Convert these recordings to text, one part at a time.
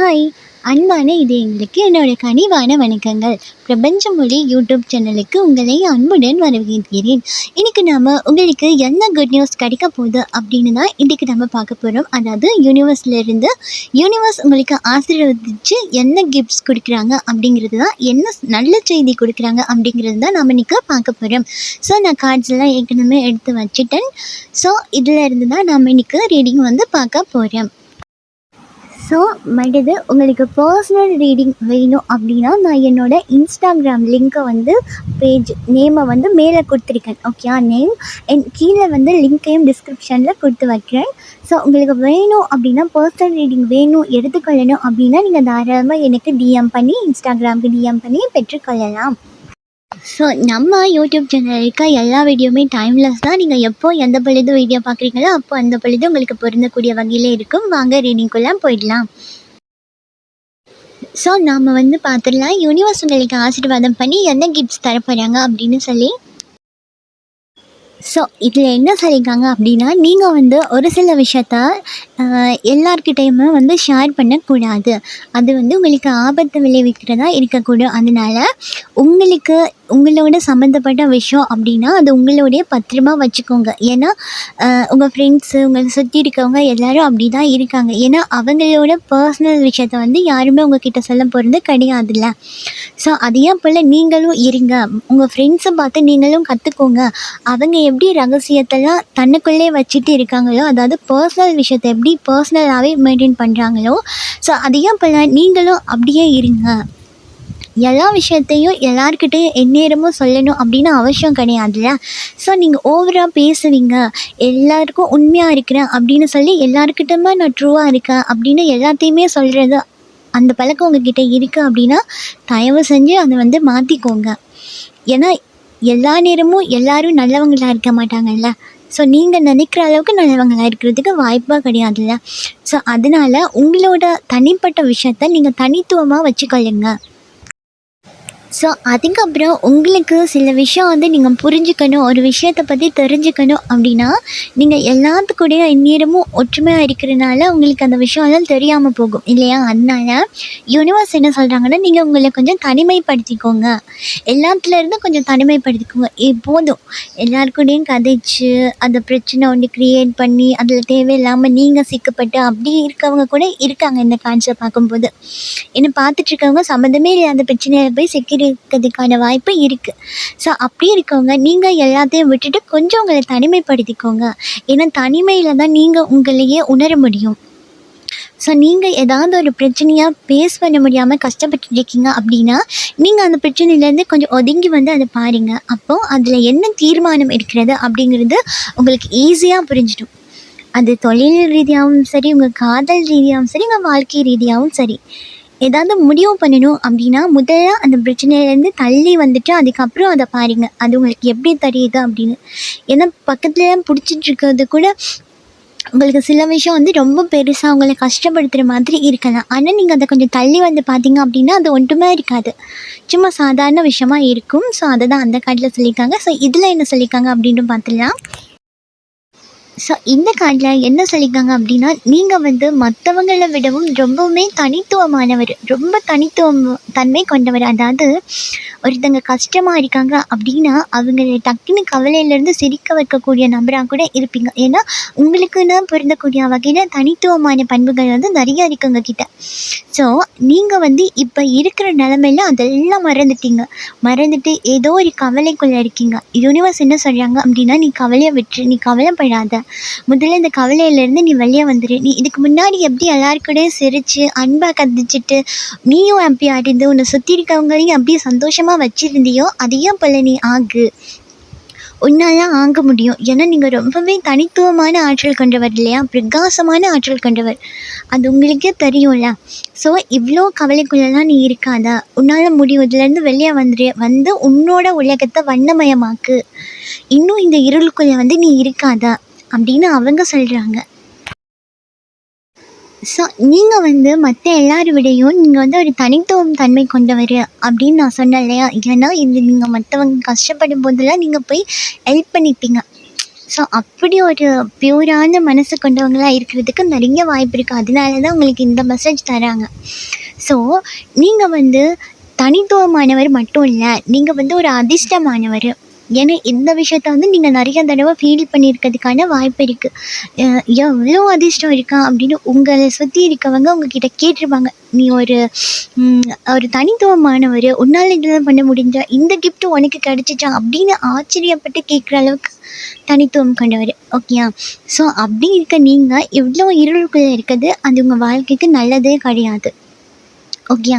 Hi! அன்பான இதயங்களுக்கு என்னோட கனிவான வணக்கங்கள். பிரபஞ்ச மொழி யூடியூப் சேனலுக்கு உங்களை அன்புடன் வரவேற்கிறேன். இன்னைக்கு நாம உங்களுக்கு என்ன குட் நியூஸ் கிடைக்க போகுது அப்படின்னு தான் இன்றைக்கி நம்ம பார்க்க போகிறோம். அதாவது யூனிவர்ஸ்லேருந்து யூனிவர்ஸ் உங்களுக்கு ஆசீர்வதிச்சு என்ன கிஃப்ட்ஸ் கொடுக்குறாங்க அப்படிங்கிறது தான், என்ன நல்ல செய்தி கொடுக்குறாங்க அப்படிங்கிறது தான் நம்ம இன்றைக்கி பார்க்க போகிறோம். ஸோ நான் கார்ட்ஸ் எல்லாம் ஏற்கனவே எடுத்து வச்சுட்டேன். ஸோ இதில் இருந்து தான் நம்ம இன்றைக்கி ரீடிங் பார்க்க போகிறோம். ஸோ மற்றது உங்களுக்கு பர்சனல் ரீடிங் வேணும் அப்படின்னா நான் என்னோடய இன்ஸ்டாகிராம் லிங்க்கை பேஜ் நேமை மேலே கொடுத்துருக்கேன். ஓகே, நேம் கீழே லிங்க்கையும் டிஸ்கிரிப்ஷனில் கொடுத்து வைக்கிறேன். ஸோ உங்களுக்கு வேணும் அப்படின்னா, பர்சனல் ரீடிங் வேணும் எடுத்துக்கொள்ளணும் அப்படின்னா நீங்கள் தாராளமாக எனக்கு டிஎம் பண்ணி, இன்ஸ்டாகிராமுக்கு டிஎம் பண்ணி பெற்றுக்கொள்ளலாம். ஸோ நம்ம யூடியூப் சேனல் இருக்க எல்லா வீடியோவுமே டைம்லெஸ் தான். நீங்கள் எப்போ எந்த பொழுது வீடியோ பார்க்குறீங்களோ அப்போ அந்த பொழுது உங்களுக்கு பொருந்தக்கூடிய வகையில் இருக்கும். வாங்க ரீடிங்குள்ளே போயிடலாம். ஸோ நாம் பார்த்துடலாம் யூனிவர்ஸ் உங்களுக்கு ஆசீர்வாதம் பண்ணி என்ன கிஃப்ட்ஸ் தரப்போகிறாங்க அப்படின்னு சொல்லி. ஸோ இதில் என்ன சொல்லியிருக்காங்க அப்படின்னா, நீங்கள் ஒரு சில விஷயத்த எல்லார்கிட்டையுமே ஷேர் பண்ணக்கூடாது. அது உங்களுக்கு ஆபத்து விளைவிக்கிறதா இருக்கக்கூடும். அதனால் உங்களுக்கு உங்களோட சம்மந்தப்பட்ட விஷயம் அப்படின்னா அது உங்களுடைய பத்திரமா வச்சுக்கோங்க. ஏன்னா உங்கள் ஃப்ரெண்ட்ஸு, உங்களை சுற்றி இருக்கவங்க எல்லோரும் அப்படி தான் இருக்காங்க. ஏன்னா அவங்களோட பர்சனல் விஷயத்த யாருமே உங்ககிட்ட சொல்ல போகிறது கிடையாதுல்ல. ஸோ அதே போல் நீங்களும் இருங்க. உங்கள் ஃப்ரெண்ட்ஸை பார்த்து நீங்களும் கற்றுக்கோங்க. அவங்க எப்படி ரகசியத்தெல்லாம் தன்னுக்குள்ளே வச்சுட்டு இருக்காங்களோ, அதாவது பர்சனல் விஷயத்தை எப்படி பர்சனலாகவே மெயின்டைன் பண்ணுறாங்களோ, ஸோ அதே போல் நீங்களும் அப்படியே இருங்க. எல்லா விஷயத்தையும் எல்லாருக்கிட்டையும் எந்நேரமும் சொல்லணும் அப்படின்னு அவசியம் கிடையாதுல்ல. ஸோ நீங்கள் ஓவராக பேசுவீங்க, எல்லாருக்கும் உண்மையாக இருக்கிறேன் அப்படின்னு சொல்லி எல்லாருக்கிட்டமே நான் ட்ரூவாக இருக்கேன் அப்படின்னு எல்லாத்தையுமே சொல்கிறது, அந்த பழக்கம் உங்ககிட்ட இருக்குது அப்படின்னா தயவு செஞ்சு அதை மாற்றிக்கோங்க. ஏன்னா எல்லா நேரமும் எல்லோரும் நல்லவங்களாக இருக்க மாட்டாங்கல்ல. ஸோ நீங்கள் நினைக்கிற அளவுக்கு நல்லவங்களாக இருக்கிறதுக்கு வாய்ப்பாக கிடையாதுல்ல. ஸோ அதனால் உங்களோட தனிப்பட்ட விஷயத்த நீங்கள் தனித்துவமாக வச்சுக்கொள்ளுங்க. ஸோ அதுக்கப்புறம் உங்களுக்கு சில விஷயம் நீங்கள் புரிஞ்சுக்கணும், ஒரு விஷயத்தை பற்றி தெரிஞ்சுக்கணும் அப்படின்னா நீங்கள் எல்லாத்துக்கூடயும் எந்நேரமும் ஒற்றுமையாக இருக்கிறனால உங்களுக்கு அந்த விஷயம்லாம் தெரியாமல் போகும் இல்லையா. அதனால யூனிவர்ஸ் என்ன சொல்கிறாங்கன்னா, நீங்கள் உங்களை கொஞ்சம் தனிமைப்படுத்திக்கோங்க. எல்லாத்துலேருந்து கொஞ்சம் தனிமைப்படுத்திக்கோங்க. போதும் எல்லாருக்கூடையும் கதைச்சு அந்த பிரச்சனை ஒன்று க்ரியேட் பண்ணி அதில் தேவையில்லாமல் நீங்கள் சிக்கப்பட்டு அப்படி இருக்கவங்க கூட இருக்காங்க இந்த கான்செப்ட் பார்க்கும்போது. என்னை பார்த்துட்ருக்கவங்க சம்மந்தமே இல்லாத பிரச்சனையில் போய் இருக்கிறதுக்கான வாய்ப்பு இருக்குது. ஸோ அப்படி இருக்கவங்க நீங்கள் எல்லாத்தையும் விட்டுட்டு கொஞ்சம் உங்களை தனிமைப்படுத்திக்கோங்க. ஏன்னா தனிமையில் தான் நீங்கள் உங்களையே உணர முடியும். ஸோ நீங்கள் ஏதாவது ஒரு பிரச்சனையாக பேஸ் பண்ண முடியாமல் கஷ்டப்பட்டுருக்கீங்க அப்படின்னா நீங்கள் அந்த பிரச்சனையிலேருந்து கொஞ்சம் ஒதுங்கி அதை பாருங்கள். அப்போது அதில் என்ன தீர்மானம் இருக்கிறது அப்படிங்கிறது உங்களுக்கு ஈஸியாக புரிஞ்சிடும். அது தொழில் ரீதியாகவும் சரி, உங்கள் காதல் ரீதியாகவும் சரி, உங்கள் வாழ்க்கை ரீதியாகவும் சரி. ஏதாவது முடிவு பண்ணணும் அப்படின்னா முதல்ல அந்த பிரச்சனையிலேருந்து தள்ளி அதுக்கப்புறம் அதை பாருங்கள். அது உங்களுக்கு எப்படி தெரியுது அப்படின்னு. ஏன்னா பக்கத்தில் பிடிச்சிட்ருக்கிறது கூட உங்களுக்கு சில விஷயம் ரொம்ப பெருசாக உங்களை கஷ்டப்படுத்துகிற மாதிரி இருக்கலாம். ஆனால் நீங்கள் அதை கொஞ்சம் தள்ளி பார்த்தீங்க அப்படின்னா அது ஒன்றுமே இருக்காது, சும்மா சாதாரண விஷயமா இருக்கும். ஸோ அதை தான் அந்த கார்டில் சொல்லியிருக்காங்க. ஸோ இதில் என்ன சொல்லியிருக்காங்க அப்படின்னு பார்த்துடலாம். ஸோ இந்த கார்டில் என்ன சொல்லியிருக்காங்க அப்படின்னா, நீங்கள் மற்றவங்களை விடவும் ரொம்பவுமே தனித்துவமானவர், ரொம்ப தன்மை கொண்டவர். அதாவது ஒருத்தங்க கஷ்டமாக இருக்காங்க அப்படின்னா அவங்கள டக்குன்னு கவலையிலேருந்து சிரிக்க வைக்கக்கூடிய நபராக கூட இருப்பீங்க. ஏன்னா உங்களுக்குன்னு பொருந்தக்கூடிய வகையில் தனித்துவமான பண்புகள் நிறையா இருக்குது உங்ககிட்ட. ஸோ நீங்கள் இப்போ இருக்கிற நிலமையில அதெல்லாம் மறந்துட்டு ஏதோ ஒரு கவலைக்குள்ளே இருக்கீங்க. யூனிவர்ஸ் என்ன சொல்கிறாங்க அப்படின்னா, நீ கவலையை விட்டு, நீ கவலைப்படாத, முதல்ல இந்த கவலையிலேருந்து நீ வெளியே வந்துடு. நீ இதுக்கு முன்னாடி எப்படி எல்லாருக்கூடையும் சிரித்து அன்பாக கதிச்சுட்டு நீயும் ஹாப்பியாக இருந்து உன்னை சுற்றி இருக்கவங்களையும் அப்படியே சந்தோஷமாக வச்சுருந்தியோ அதையும் போல் நீ ஆகு. உன்னாலாம் ஆக முடியும். ஏன்னா நீங்கள் ரொம்பவே தனித்துவமான ஆற்றல் கொண்டவர் இல்லையா, பிரகாசமான ஆற்றல் கொண்டவர். அது உங்களுக்கே தெரியும்ல. ஸோ இவ்வளோ கவலைக்குள்ளெல்லாம் நீ இருக்காத, உன்னால் முடியும். இதுலேருந்து வெளியே வந்து உன்னோட உலகத்தை வண்ணமயமாக்கு. இன்னும் இந்த இருளுக்குள்ளே நீ இருக்காத அப்படின்னு அவங்க சொல்கிறாங்க. ஸோ நீங்கள் மற்ற எல்லாரை விடையும் நீங்கள் ஒரு தனித்துவம் கொண்டவர் அப்படின்னு நான் சொன்னேன் இல்லையா. ஏன்னா இது நீங்கள் மற்றவங்க கஷ்டப்படும் போதெல்லாம் நீங்கள் போய் ஹெல்ப் பண்ணிப்பீங்க. ஸோ அப்படி ஒரு பியூரான மனசு கொண்டவங்களா இருக்கிறதுக்கு நிறைய வாய்ப்பு இருக்குது. அதனால தான் உங்களுக்கு இந்த மெசேஜ் தராங்க. ஸோ நீங்கள் வந்து தனித்துவமானவர் மட்டும் இல்லை, நீங்கள் வந்து ஒரு அதிர்ஷ்டமானவர். ஏன்னா இந்த விஷயத்த வந்து நீங்கள் நிறைய தடவை ஃபீல் பண்ணியிருக்கிறதுக்கான வாய்ப்பு இருக்குது. எவ்வளோ அதிர்ஷ்டம் இருக்கா அப்படின்னு உங்களை சுற்றி இருக்கவங்க உங்ககிட்ட கேட்டிருப்பாங்க. நீ ஒரு ஒரு தனித்துவமானவர், உன்னால் இதெல்லாம் பண்ண முடிஞ்சா, இந்த gift உனக்கு கிடச்சிச்சா அப்படின்னு ஆச்சரியப்பட்டு கேட்குற அளவுக்கு தனித்துவம் கொண்டவர். ஓகேயா? ஸோ அப்படி இருக்க நீங்கள் இவ்வளோ இருளுக்குள்ளே இருக்கிறது அது உங்கள் வாழ்க்கைக்கு நல்லதே கிடையாது. ஓகேயா?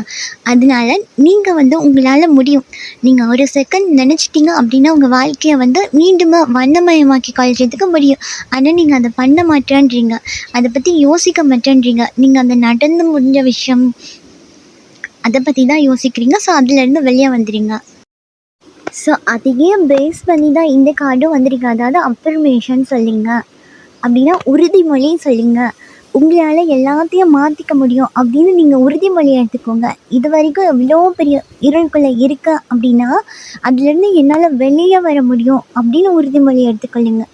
அதனால நீங்கள் வந்து உங்களால் முடியும். நீங்கள் ஒரு செகண்ட் நினச்சிட்டிங்க அப்படின்னா உங்கள் வாழ்க்கையை வந்து மீண்டும் வண்ணமயமாக்கி கொள்றதுக்கு முடியும். ஆனால் நீங்கள் அதை பண்ண மாட்டேன்றீங்க, அதை பற்றி யோசிக்க மாட்டேன்றீங்க. நீங்கள் அந்த நடந்து முடிஞ்ச விஷயம் அதை பற்றி தான் யோசிக்கிறீங்க. ஸோ அதுலேருந்து வெளியே வந்துடுங்க. ஸோ அதையே பேஸ் பண்ணி தான் இந்த கார்டும் வந்திருக்கு. அதாவது அஃபர்மேஷன் சொல்லுங்க, அப்படின்னா உறுதிமொழி சொல்லுங்க. உங்களால் எல்லாத்தையும் மாற்றிக்க முடியும் அப்படின்னு நீங்கள் உறுதிமொழி எடுத்துக்கோங்க. இது வரைக்கும் எவ்வளோ பெரிய இருளுக்குள்ளே இருக்க அப்படின்னா அதுலேருந்து என்னால் வெளியே வர முடியும் அப்படின்னு உறுதிமொழி எடுத்துக்கொள்ளுங்க.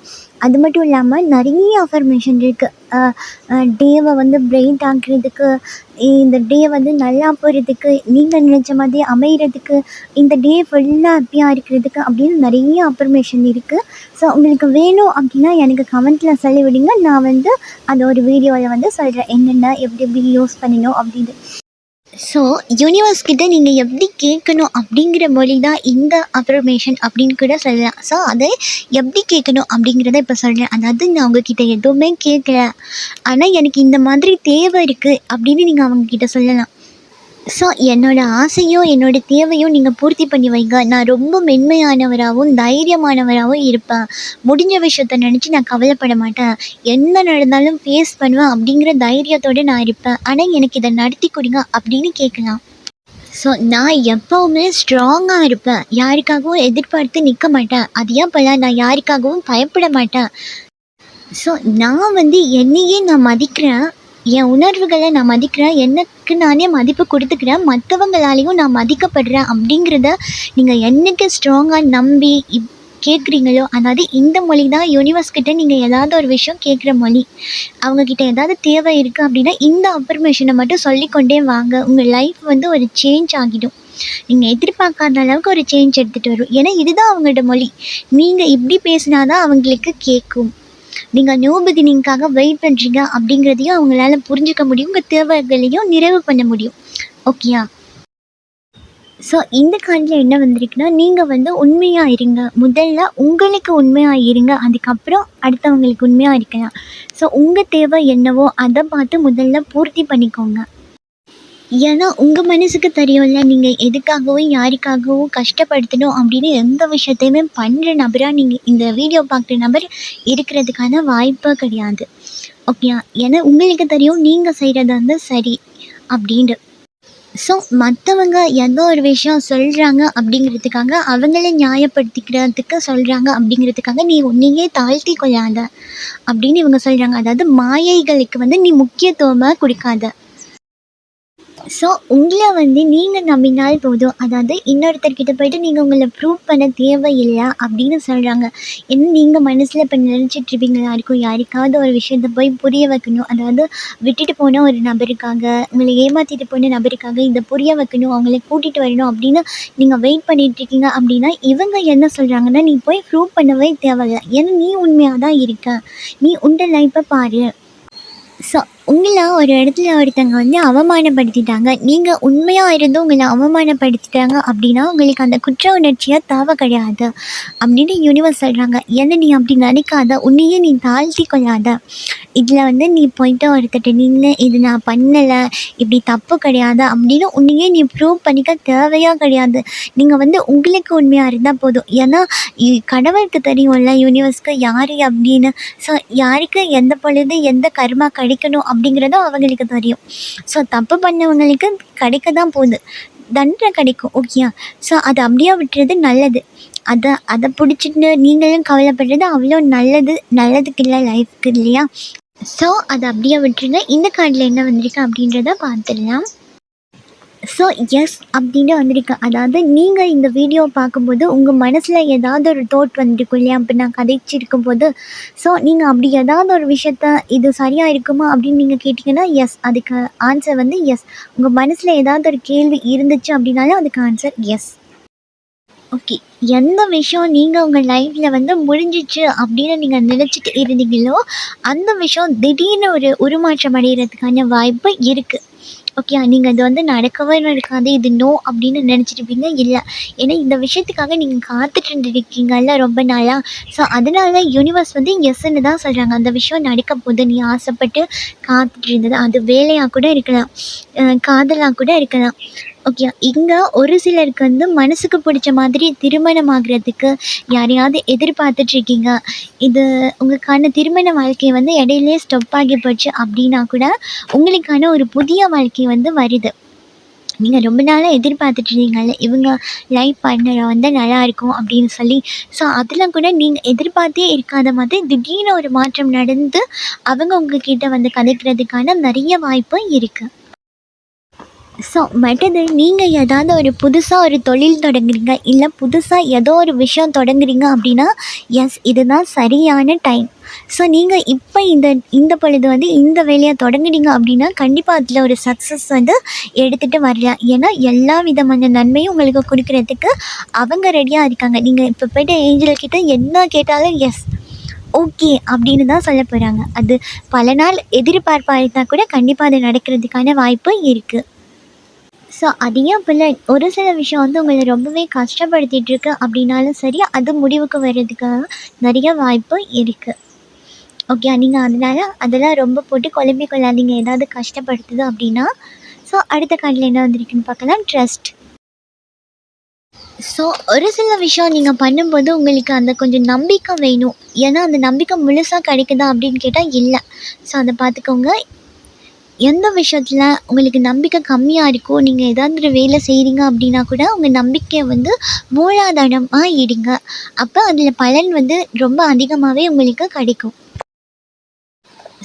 அது மட்டும் இல்லாமல் நிறைய அஃபர்மேஷன் இருக்குது. டேவை வந்து பிரைட் ஆக்குறதுக்கு, இந்த டே வந்து நல்லா போகிறதுக்கு, நீங்கள் நினச்ச மாதிரி அமைகிறதுக்கு, இந்த டே ஃபுல்லாக ஹாப்பியாக இருக்கிறதுக்கு அப்படின்னு நிறைய அஃபர்மேஷன் இருக்குது. ஸோ உங்களுக்கு வேணும் அப்படின்னா எனக்கு கமெண்ட்டில் சொல்லி விடுங்க. நான் வந்து அந்த ஒரு வீடியோவில் வந்து சொல்கிறேன் என்னென்ன எப்படி எப்படி யூஸ் பண்ணணும் அப்படின்னு. ஸோ யூனிவர்ஸ் கிட்ட நீங்கள் எப்படி கேட்கணும் அப்படிங்கிற மொழி தான் இந்த அஃபர்மேஷன் அப்படின்னு கூட சொல்லலாம். ஸோ அதை எப்படி கேட்கணும் அப்படிங்கிறத இப்போ சொல்கிறேன். அதாவது நான் உங்ககிட்ட எதுவுமே கேட்கல, ஆனால் எனக்கு இந்த மாதிரி தேவை இருக்குது அப்படின்னு நீங்கள் அவங்கக்கிட்ட சொல்லலாம். ஸோ என்னோடய ஆசையும் என்னோடய தேவையும் நீங்கள் பூர்த்தி பண்ணி வைங்க. நான் ரொம்ப மென்மையானவராகவும் தைரியமானவராகவும் இருப்பேன். முடிஞ்ச விஷயத்த நினச்சி நான் கவலைப்பட மாட்டேன். என்ன நடந்தாலும் ஃபேஸ் பண்ணுவேன் அப்படிங்கிற தைரியத்தோடு நான் இருப்பேன். ஆனால் எனக்கு இதை நடத்தி கொடுங்க அப்படின்னு கேட்கலாம். ஸோ நான் எப்போவுமே ஸ்ட்ராங்காக இருப்பேன். யாருக்காகவும் எதிர்பார்த்து நிற்க மாட்டேன். அதே போல் நான் யாருக்காகவும் பயப்பட மாட்டேன். ஸோ நான் வந்து என்னையே நான் மதிக்கிறேன், என் உணர்வுகளை நான் மதிக்கிறேன், எனக்கு நானே மதிப்பு கொடுத்துக்கிறேன், மற்றவங்களாலேயும் நான் மதிக்கப்படுறேன் அப்படிங்கிறத நீங்கள் என்னைக்கு ஸ்ட்ராங்காக நம்பி கேட்குறீங்களோ, அதாவது இந்த மொழி தான் யூனிவர்ஸ்கிட்ட நீங்கள் ஏதாவது ஒரு விஷயம் கேட்குற மொழி. அவங்கக்கிட்ட ஏதாவது தேவை இருக்குது அப்படின்னா இந்த அஃபர்மேஷனை மட்டும் சொல்லிக்கொண்டே வாங்க. உங்கள் லைஃப் வந்து ஒரு சேஞ்ச் ஆகிடும். நீங்கள் எதிர்பார்க்காத அளவுக்கு ஒரு சேஞ்ச் எடுத்துகிட்டு வரும். ஏன்னா இதுதான் அவங்களோட மொழி. நீங்கள் இப்படி பேசினா தான் அவங்களுக்கு கேட்கும். நீங்கள் நியூ பிகினிங்காக வெயிட் பண்ணுறீங்க அப்படிங்கிறதையும் அவங்களால புரிஞ்சுக்க முடியும். உங்கள் தேவைகளையும் நிறைவு பண்ண முடியும். ஓகேயா? ஸோ இந்த காலத்தில் என்ன வந்திருக்குன்னா, நீங்கள் வந்து உண்மையாக இருங்க. முதல்ல உங்களுக்கு உண்மையாக இருங்க, அதுக்கப்புறம் அடுத்தவங்களுக்கு உண்மையாக இருக்கலாம். ஸோ உங்கள் தேவை என்னவோ அதை பார்த்து முதல்ல பூர்த்தி பண்ணிக்கோங்க. ஏன்னா உங்கள் மனசுக்கு தெரியும்ல, நீங்கள் எதுக்காகவும் யாருக்காகவும் கஷ்டப்படுத்தணும் அப்படின்னு எந்த விஷயத்தையுமே பண்ணுற நபராக நீங்கள் இந்த வீடியோ பார்க்குற நபர் இருக்கிறதுக்கான வாய்ப்பே கிடையாது. ஓகேயா? ஏன்னா உங்களுக்கு தெரியும் நீங்கள் செய்கிறது வந்து சரி அப்படின்ட்டு. ஸோ மற்றவங்க ஏதோ ஒரு விஷயம் சொல்கிறாங்க அப்படிங்கிறதுக்காக, அவங்கள நியாயப்படுத்திக்கிறதுக்கு சொல்கிறாங்க அப்படிங்கிறதுக்காக நீ உன்னையே தாழ்த்தி கொள்ளாத அப்படின்னு இவங்க சொல்கிறாங்க. அதாவது மாயைகளுக்கு வந்து நீ முக்கியத்துவமாக கொடுக்காத. ஸோ உங்களை வந்து நீங்கள் நம்பினால் போதும். அதாவது இன்னொருத்தர்கிட்ட போய்ட்டு நீங்கள் உங்களை ப்ரூவ் பண்ண தேவையில்லை அப்படின்னு சொல்கிறாங்க. ஏன்னா நீங்கள் மனசில் இப்போ நினச்சிட்ருப்பீங்களா இருக்கும், யாருக்காவது ஒரு விஷயத்த போய் புரிய வைக்கணும். அதாவது விட்டுட்டு போன ஒரு நபருக்காக, உங்களை ஏமாற்றிட்டு போன நபருக்காக இதை புரிய வைக்கணும், அவங்கள கூட்டிகிட்டு வரணும் அப்படின்னு நீங்கள் வெயிட் பண்ணிகிட்ருக்கீங்க. அப்படின்னா இவங்க என்ன சொல்கிறாங்கன்னா, நீ போய் ப்ரூவ் பண்ணவே தேவையில்லை. ஏன்னா நீ உண்மையாக தான் இருக்க. நீ உண்ட லைஃப்பை பாரு. ஸோ உங்களை ஒரு இடத்துல ஒருத்தங்க வந்து அவமானப்படுத்திட்டாங்க, நீங்கள் உண்மையாக இருந்தும் உங்களை அவமானப்படுத்திட்டாங்க அப்படின்னா உங்களுக்கு அந்த குற்ற உணர்ச்சியாக தேவை கிடையாது அப்படின்னு யூனிவர்ஸ் சொல்கிறாங்க. ஏன்னா நீ அப்படி நினைக்காத, உன்னையே நீ தாழ்த்தி கொள்ளாத. இதில் வந்து நீ போய்ட்டு ஒருத்தட்ட நின்று இது நான் பண்ணலை, இப்படி தப்பு கிடையாது அப்படின்னு உன்னையே நீ ப்ரூவ் பண்ணிக்க தேவையாக கிடையாது. நீங்கள் வந்து உங்களுக்கு உண்மையாக இருந்தால் போதும். ஏன்னா கடவுளுக்கு தெரியும்ல, யூனிவர்ஸ்க்கு யார் அப்படின்னு. ஸோ யாருக்கு எந்த பொழுது எந்த கர்மா கிடைக்கணும் அப்படிங்கிறதும் அவங்களுக்கு தெரியும். ஸோ தப்பு பண்ணவங்களுக்கு கிடைக்க தான் போகுது, தண்டனை கிடைக்கும். ஓகேயா? ஸோ அதை அப்படியே விட்டுறது நல்லது. அதை பிடிச்சிட்டு நீங்களும் கவலைப்படுறது அவ்வளோ நல்லதுக்கு இல்லை லைஃப்க்கு, இல்லையா? ஸோ அதை அப்படியே விட்டுருங்க. இந்த கார்டில் என்ன வந்திருக்கு அப்படின்றத பார்த்துடலாம். ஸோ எஸ் அப்படின்னு வந்திருக்கு. அதாவது நீங்கள் இந்த வீடியோ பார்க்கும்போது உங்கள் மனசில் ஏதாவது ஒரு தாட் வந்துருக்கும் இல்லையா? இப்போ நான் கதைச்சிருக்கும்போது ஸோ நீங்கள் அப்படி ஏதாவது ஒரு விஷயத்த இது சரியாக இருக்குமா அப்படின்னு நீங்கள் கேட்டிங்கன்னா எஸ், அதுக்கு ஆன்சர் வந்து எஸ். உங்கள் மனசில் ஏதாவது ஒரு கேள்வி இருந்துச்சு அப்படின்னாலும் அதுக்கு ஆன்சர் எஸ். ஓகே. எந்த விஷயம் நீங்கள் உங்கள் லைஃப்பில் வந்து முடிஞ்சிச்சு அப்படின்னு நீங்கள் நினச்சிட்டு இருந்தீங்களோ அந்த விஷயம் திடீர்னு ஒரு உருமாற்றம் அடைகிறதுக்கான வாய்ப்பு இருக்குது. ஓகே. நீங்கள் இது வந்து நடக்கவே நடக்காது, இது நோ அப்படின்னு நினச்சிருப்பீங்க. இல்லை, ஏன்னா இந்த விஷயத்துக்காக நீங்கள் காத்துட்டு இருந்திருக்கீங்கல்ல ரொம்ப நாளாக. ஸோ அதனால யூனிவர்ஸ் வந்து எஸ்ன்னு தான் சொல்கிறாங்க. அந்த விஷயம் நடக்க போகுது, நீ ஆசைப்பட்டு காத்துட்டு இருந்தது. அது வேலையாக கூட இருக்கலாம், காதலாக கூட இருக்கலாம். ஓகே. இங்கே ஒரு சிலருக்கு வந்து மனசுக்கு பிடிச்ச மாதிரி திருமணம் ஆகுறதுக்கு யாரையாவது எதிர்பார்த்துட்ருக்கீங்க. இது உங்களுக்கான திருமண வாழ்க்கை வந்து இடையிலேயே ஸ்டப் ஆகி போச்சு அப்படின்னா கூட உங்களுக்கான ஒரு புதிய வாழ்க்கை வந்து வருது. நீங்கள் ரொம்ப நாளாக எதிர்பார்த்துட்டு இருந்தீங்கல்ல, இவங்க லைஃப் பார்ட்னரை வந்து நல்லா இருக்கும் அப்படின்னு சொல்லி. ஸோ அதில் கூட நீங்கள் எதிர்பார்த்தே இருக்காத மாதிரி திடீர்னு ஒரு மாற்றம் நடந்து அவங்க உங்ககிட்ட வந்து கதைக்கிறதுக்கான நிறைய வாய்ப்பு இருக்குது. ஸோ மற்றது நீங்கள் ஏதாவது ஒரு புதுசாக ஒரு தொழில் தொடங்குறீங்க, இல்லை புதுசாக ஏதோ ஒரு விஷயம் தொடங்குறீங்க அப்படின்னா எஸ், இதுதான் சரியான டைம். ஸோ நீங்கள் இப்போ இந்த இந்த பொழுது வந்து இந்த வேலையை தொடங்குனீங்க அப்படின்னா கண்டிப்பாக அதில் ஒரு சக்ஸஸ் வந்து எடுத்துகிட்டு வரலாம். ஏன்னா எல்லா விதமான நன்மையும் உங்களுக்கு கொடுக்குறதுக்கு அவங்க ரெடியாக இருக்காங்க. நீங்கள் இப்போ போய்ட்டு ஏஞ்சல் கிட்ட என்ன கேட்டாலும் எஸ், ஓகே அப்படின்னு தான் சொல்ல போகிறாங்க. அது பல நாள் எதிர்பார்ப்பாக இருந்தால் கூட கண்டிப்பாக அது நடக்கிறதுக்கான வாய்ப்பு இருக்குது. ஸோ அதையே போல் ஒரு சில விஷயம் வந்து உங்களை ரொம்பவே கஷ்டப்படுத்திகிட்ருக்கு அப்படின்னாலும் சரி, அது முடிவுக்கு வர்றதுக்காக நிறைய வாய்ப்பு இருக்குது. ஓகே. நீங்கள் அதெல்லாம் ரொம்ப போட்டு குழம்பி கொள்ளாதீங்க. ஏதாவது கஷ்டப்படுத்துது அப்படின்னா. ஸோ அடுத்த கார்டில் என்ன வந்திருக்குன்னு பார்க்கலாம். ட்ரஸ்ட். ஸோ ஒரு சில விஷயம் நீங்கள் பண்ணும்போது உங்களுக்கு அந்த கொஞ்சம் நம்பிக்கை வேணும். ஏன்னா அந்த நம்பிக்கை முழுசாக கிடைக்குதா அப்படின்னு கேட்டால் இல்லை. ஸோ அதை பார்த்துக்கோங்க. எந்த விஷயத்தில் உங்களுக்கு நம்பிக்கை கம்மியாக இருக்கோ, நீங்கள் ஏதாவது ஒரு வேலை செய்கிறீங்க அப்படின்னா கூட உங்கள் நம்பிக்கையை வந்து மூலாதாரமாக இடுங்க. அப்போ அதில் பலன் வந்து ரொம்ப அதிகமாகவே உங்களுக்கு கிடைக்கும்.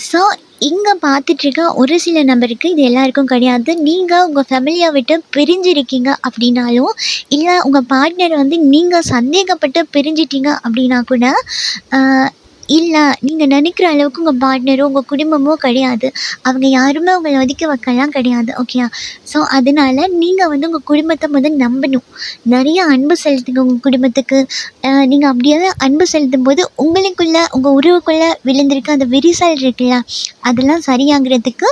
ஸோ இங்கே பார்த்துட்ருக்க ஒரு சில நபருக்கு இது எல்லாருக்கும் கிடையாது. நீங்கள் உங்கள் ஃபேமிலியை விட்டு பிரிஞ்சிருக்கீங்க அப்படின்னாலும், இல்லை உங்கள் பார்ட்னர் வந்து நீங்கள் சந்தேகப்பட்டு பிரிஞ்சிட்டீங்க அப்படின்னா கூட இல்லை, நீங்கள் நினைக்கிற அளவுக்கு உங்கள் பார்ட்னரோ உங்கள் குடும்பமோ கிடையாது. அவங்க யாருமே உங்களை ஒதுக்கி வைக்கலாம் கிடையாது. ஓகேயா? ஸோ அதனால் நீங்கள் வந்து உங்கள் குடும்பத்தை நம்பணும். நிறைய அன்பு செலுத்துங்க உங்கள் குடும்பத்துக்கு. நீங்கள் அப்படியே அன்பு செலுத்தும்போது உங்களுக்குள்ளே உங்கள் உறவுக்குள்ளே விழுந்திருக்க அந்த விரிசல் இருக்குல்ல, அதெல்லாம் சரியாகிறதுக்கு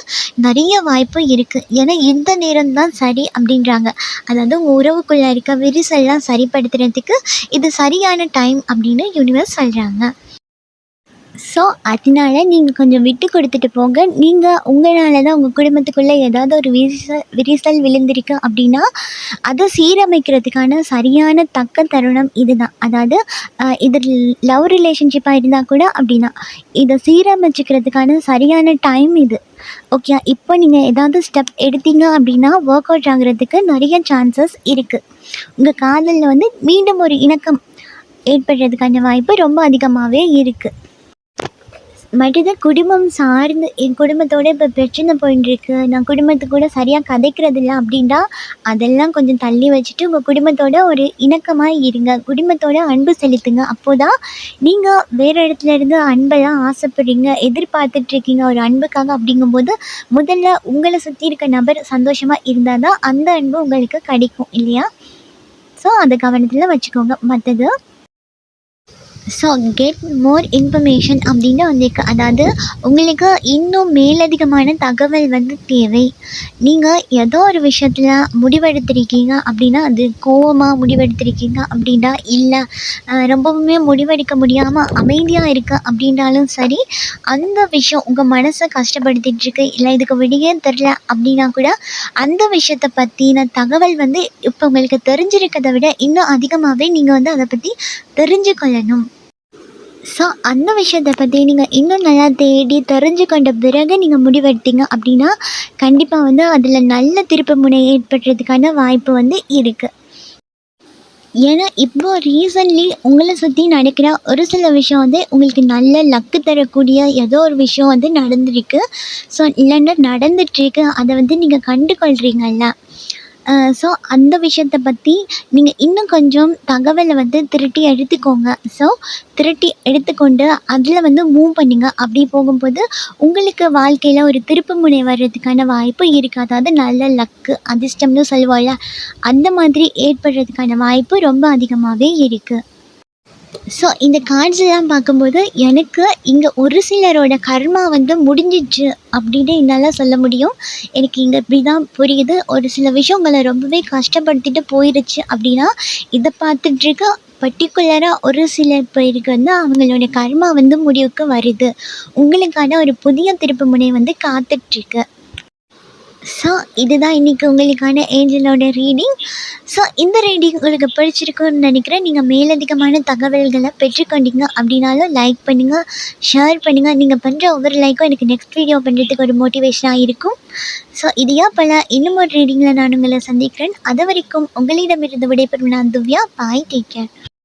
நிறைய வாய்ப்பு இருக்குது. ஏன்னா இந்த நேரம் தான் சரி அப்படின்றாங்க. அதாவது உங்கள் உறவுக்குள்ளே இருக்க விரிசல்லாம் சரிப்படுத்துறதுக்கு இது சரியான டைம் அப்படின்னு யூனிவர்ஸ் சொல்கிறாங்க. ஸோ அதனால நீங்கள் கொஞ்சம் விட்டு கொடுத்துட்டு போங்க. நீங்கள் உங்களால் தான் உங்கள் குடும்பத்துக்குள்ளே ஏதாவது ஒரு விரிசல் விழுந்திருக்கு அப்படின்னா அதை சீரமைக்கிறதுக்கான சரியான தக்க தருணம் இதுதான். அதாவது இது லவ் ரிலேஷன்ஷிப்பாக இருந்தால் கூட அப்படின்னா இதை சீரமைச்சிக்கிறதுக்கான சரியான டைம் இது. ஓகே. இப்போ நீங்கள் ஏதாவது ஸ்டெப் எடுத்தீங்க அப்படின்னா ஒர்க் அவுட் ஆகுறதுக்கு நிறைய சான்சஸ் இருக்குது. உங்கள் காதலில் வந்து மீண்டும் ஒரு இணக்கம் ஏற்படுறதுக்கான வாய்ப்பு ரொம்ப அதிகமாகவே இருக்குது. மற்றது குடும்பம் சார்ந்து என் குடும்பத்தோடு இப்போ பிரச்சனை போயின்ட்டுருக்கு, நான் குடும்பத்துக்கு கூட சரியாக கதைக்கிறதில்ல அப்படின்னா அதெல்லாம் கொஞ்சம் தள்ளி வச்சுட்டு உங்கள் குடும்பத்தோட ஒரு இணக்கமாக இருங்க. குடும்பத்தோட அன்பு செலுத்துங்க. அப்போது தான் நீங்கள் வேறு இடத்துல இருந்து அன்பெல்லாம் ஆசைப்படுறீங்க, எதிர்பார்த்துட்ருக்கீங்க ஒரு அன்புக்காக. அப்படிங்கும்போது முதல்ல உங்களை சுற்றி இருக்க நபர் சந்தோஷமாக இருந்தால் தான் அந்த அன்பு உங்களுக்கு கிடைக்கும் இல்லையா? ஸோ அதை கவனத்தில் வச்சுக்கோங்க. மற்றது ஸோ கெட் மோர் இன்ஃபர்மேஷன் அப்படின்னு வந்திருக்கு. அதாவது உங்களுக்கு இன்னும் மேலதிகமான தகவல் வந்து தேவை. நீங்கள் ஏதோ ஒரு விஷயத்தில் முடிவெடுத்திருக்கீங்க அப்படின்னா அது கோவமாக முடிவெடுத்திருக்கீங்க அப்படின்னா, இல்லை ரொம்பவுமே முடிவெடுக்க முடியாமல் அமைதியாக இருக்க அப்படின்னாலும் சரி, அந்த விஷயம் உங்கள் மனசை கஷ்டப்படுத்திகிட்ருக்கு, இல்லை இதுக்கு வெளியே தெரில அப்படின்னா கூட அந்த விஷயத்தை பற்றின தகவல் வந்து இப்போ உங்களுக்கு தெரிஞ்சிருக்கிறத விட இன்னும் அதிகமாகவே நீங்கள் வந்து அதை பற்றி தெரிஞ்சுக்கொள்ளணும். ஸோ அந்த விஷயத்தை பற்றி நீங்கள் இன்னும் நல்லா தேடி தெரிஞ்சு கொண்ட பிறகு நீங்கள் முடிவெடுத்தீங்க அப்படின்னா கண்டிப்பாக வந்து அதில் நல்ல திருப்பு முனை ஏற்படுறதுக்கான வாய்ப்பு வந்து இருக்குது. ஏன்னா இப்போ ரீசன்ட்லி உங்களை சுற்றி நடக்கிற ஒரு சில விஷயம் வந்து உங்களுக்கு நல்ல லக்கு தரக்கூடிய ஏதோ ஒரு விஷயம் வந்து நடந்திருக்கு. ஸோ இல்லைன்னா நடந்துகிட்ருக்கு, அதை வந்து நீங்கள் கண்டுகொள்கிறீங்கல்ல. ஸோ அந்த விஷயத்த பற்றி நீங்கள் இன்னும் கொஞ்சம் தகவலை வந்து திரட்டி எடுத்துக்கோங்க. ஸோ திரட்டி எடுத்துக்கொண்டு அதில் வந்து மூவ் பண்ணுங்க. அப்படி போகும்போது உங்களுக்கு வாழ்க்கையில் ஒரு திருப்புமுனை வர்றதுக்கான வாய்ப்பு இருக்குது. அதாவது நல்ல லக்கு, அதிர்ஷ்டம்னு சொல்லுவோம்ல, அந்த மாதிரி ஏற்படுறதுக்கான வாய்ப்பு ரொம்ப அதிகமாகவே இருக்குது. ஸோ இந்த கார்ட்ஸ்லாம் பார்க்கும்போது எனக்கு இங்கே ஒரு சிலரோட கர்மா வந்து முடிஞ்சிச்சு அப்படின்னு என்னால் சொல்ல முடியும். எனக்கு இங்கே இப்படி தான் புரியுது. ஒரு சில விஷயம் உங்களை ரொம்பவே கஷ்டப்படுத்திட்டு போயிடுச்சு அப்படின்னா, இதை பார்த்துட்ருக்க பர்ட்டிகுலராக ஒரு சில பேருக்கு வந்து அவங்களோட கர்மா வந்து முடிவுக்கு வருது. உங்களுக்கான ஒரு புதிய திருப்புமுனை வந்து காத்துட்ருக்கு. ஸோ இதுதான் இன்றைக்கி உங்களுக்கான ஏஞ்சலோட ரீடிங். ஸோ இந்த ரீடிங் உங்களுக்கு பிடிச்சிருக்குன்னு நினைக்கிறேன். நீங்கள் மேலதிகமான தகவல்களை பெற்றுக்கொண்டீங்க அப்படின்னாலும் லைக் பண்ணுங்கள், ஷேர் பண்ணுங்கள். நீங்கள் பண்ணுற ஒவ்வொரு லைக்கும் எனக்கு நெக்ஸ்ட் வீடியோ பண்ணுறதுக்கு ஒரு மோட்டிவேஷனாக இருக்கும். ஸோ இதையா பல இன்னும் ஒரு ரீடிங்கில் நான் உங்களை சந்திக்கிறேன். அது வரைக்கும் உங்களிடமிருந்து விடைபெறும் நான் திவ்யா. பாய், டேக் கேர்.